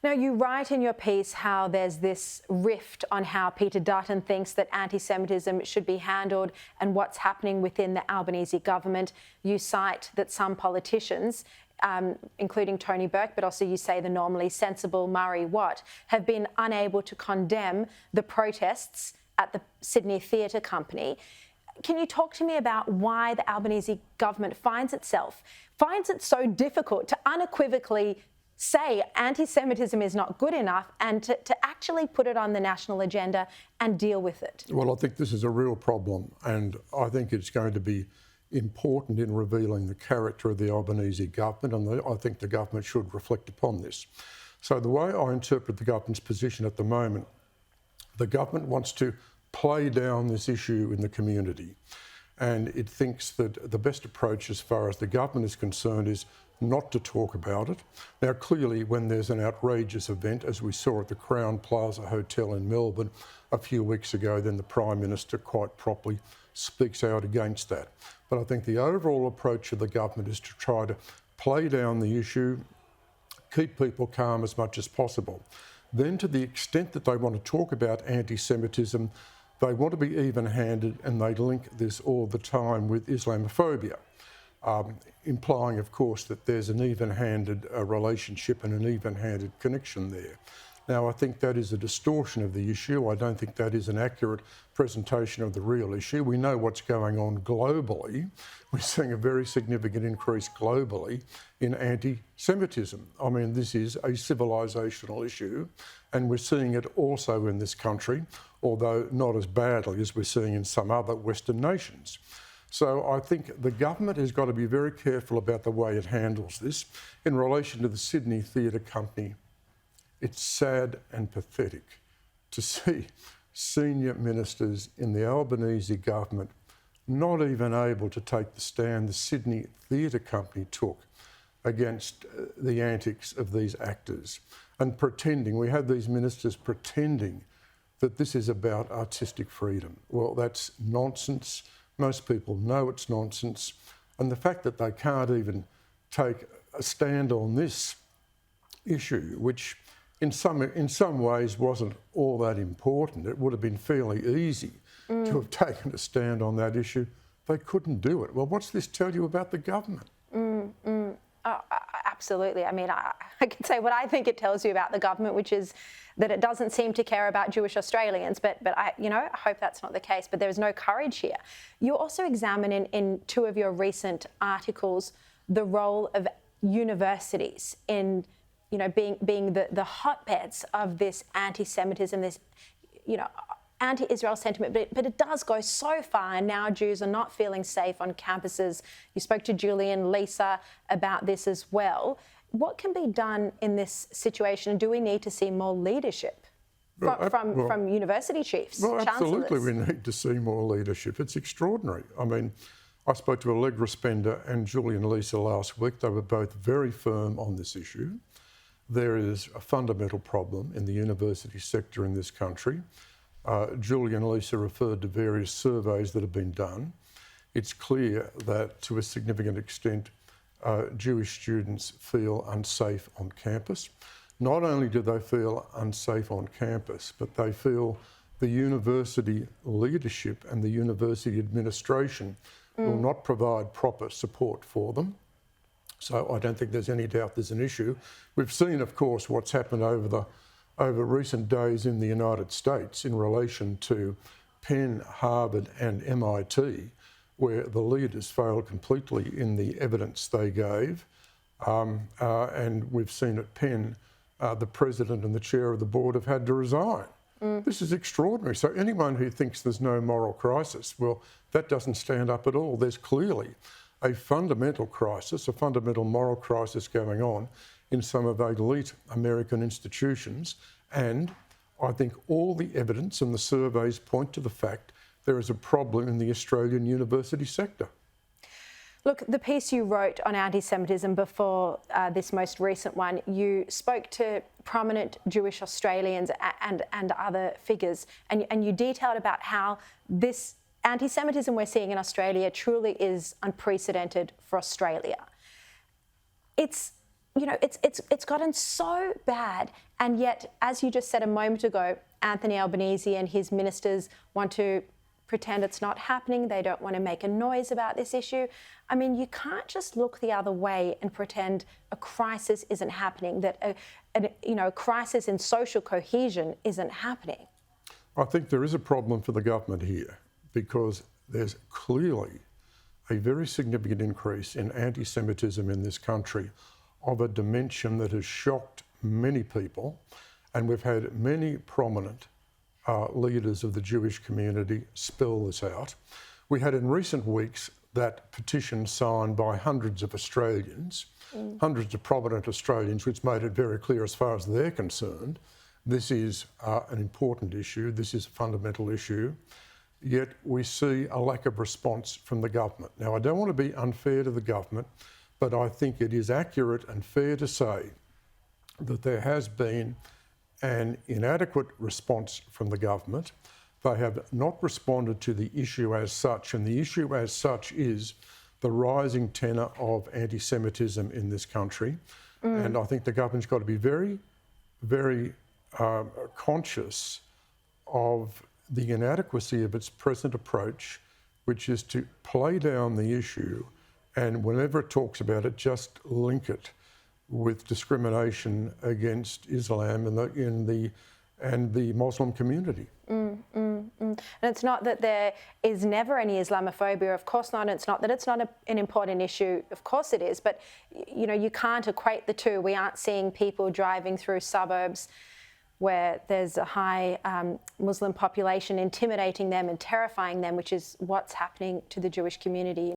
Now, you write in your piece how there's this rift on how Peter Dutton thinks that anti-Semitism should be handled and what's happening within the Albanese government. You cite that some politicians, including Tony Burke, but also you say the normally sensible Murray Watt, have been unable to condemn the protests at the Sydney Theatre Company. Can you talk to me about why the Albanese government finds it so difficult to unequivocally say anti-Semitism is not good enough and to actually put it on the national agenda and deal with it? Well, I think this is a real problem, and I think it's going to be important in revealing the character of the Albanese government, and I think the government should reflect upon this. So the way I interpret the government's position at the moment, the government wants to play down this issue in the community, and it thinks that the best approach as far as the government is concerned is not to talk about it. Now, clearly, when there's an outrageous event, as we saw at the Crown Plaza Hotel in Melbourne a few weeks ago, then the Prime Minister quite properly speaks out against that. But I think the overall approach of the government is to try to play down the issue, keep people calm as much as possible. Then, to the extent that they want to talk about anti-Semitism, they want to be even-handed, and they link this all the time with Islamophobia. Implying, of course, that there's an even-handed relationship and an even-handed connection there. Now, I think that is a distortion of the issue. I don't think that is an accurate presentation of the real issue. We know what's going on globally. We're seeing a very significant increase globally in anti-Semitism. I mean, this is a civilisational issue, and we're seeing it also in this country, although not as badly as we're seeing in some other Western nations. So I think the government has got to be very careful about the way it handles this. In relation to the Sydney Theatre Company, it's sad and pathetic to see senior ministers in the Albanese government not even able to take the stand the Sydney Theatre Company took against the antics of these actors, and pretending, we have these ministers pretending that this is about artistic freedom. Well, that's nonsense. Most people know it's nonsense, and the fact that they can't even take a stand on this issue, which in some ways wasn't all that important, it would have been fairly easy to have taken a stand on that issue, they couldn't do it. Well, what's this tell you about the government? Oh, absolutely. I mean, I can say what I think it tells you about the government, which is that it doesn't seem to care about Jewish Australians. But I hope that's not the case. But there's no courage here. You also examine in two of your recent articles the role of universities in, being the hotbeds of this anti-Semitism, this, anti-Israel sentiment, but it does go so far, and now Jews are not feeling safe on campuses. You spoke to Julian Lisa about this as well. What can be done in this situation? Do we need to see more leadership from university chiefs, Well, chancellors? absolutely we need to see more leadership. It's extraordinary. I mean, I spoke to Allegra Spender and Julian Lisa last week. They were both very firm on this issue. There is a fundamental problem in the university sector in this country. Julian Lisa referred to various surveys that have been done. It's clear that to a significant extent, Jewish students feel unsafe on campus. Not only do they feel unsafe on campus, but they feel the university leadership and the university administration will not provide proper support for them. So I don't think there's any doubt there's an issue. We've seen, of course, what's happened over recent days in the United States in relation to Penn, Harvard and MIT, where the leaders failed completely in the evidence they gave. And we've seen at Penn, the president and the chair of the board have had to resign. This is extraordinary. So anyone who thinks there's no moral crisis, well, that doesn't stand up at all. There's clearly a fundamental crisis, a fundamental moral crisis going on in some of our elite American institutions. And I think all the evidence and the surveys point to the fact there is a problem in the Australian university sector. Look, the piece you wrote on anti-Semitism before this most recent one, you spoke to prominent Jewish Australians and other figures, and you detailed about how this anti-Semitism we're seeing in Australia truly is unprecedented for Australia. It's you know, it's gotten so bad, and yet, as you just said a moment ago, Anthony Albanese and his ministers want to pretend it's not happening. They don't want to make a noise about this issue. I mean, you can't just look the other way and pretend a crisis isn't happening, that a crisis in social cohesion isn't happening. I think there is a problem for the government here, because there's clearly a very significant increase in anti-Semitism in this country of a dimension that has shocked many people, and we've had many prominent leaders of the Jewish community spell this out. We had in recent weeks that petition signed by hundreds of Australians, hundreds of prominent Australians, which made it very clear as far as they're concerned, this is an important issue, this is a fundamental issue, yet we see a lack of response from the government. Now, I don't want to be unfair to the government, but I think it is accurate and fair to say that there has been an inadequate response from the government. They have not responded to the issue as such, and the issue as such is the rising tenor of anti-Semitism in this country. And I think the government's got to be very, very conscious of the inadequacy of its present approach, which is to play down the issue, and whenever it talks about it, just link it with discrimination against Islam and the Muslim community. And it's not that there is never any Islamophobia, of course not. It's not that it's not an important issue, of course it is. But you know, you can't equate the two. We aren't seeing people driving through suburbs where there's a high Muslim population, intimidating them and terrifying them, which is what's happening to the Jewish community.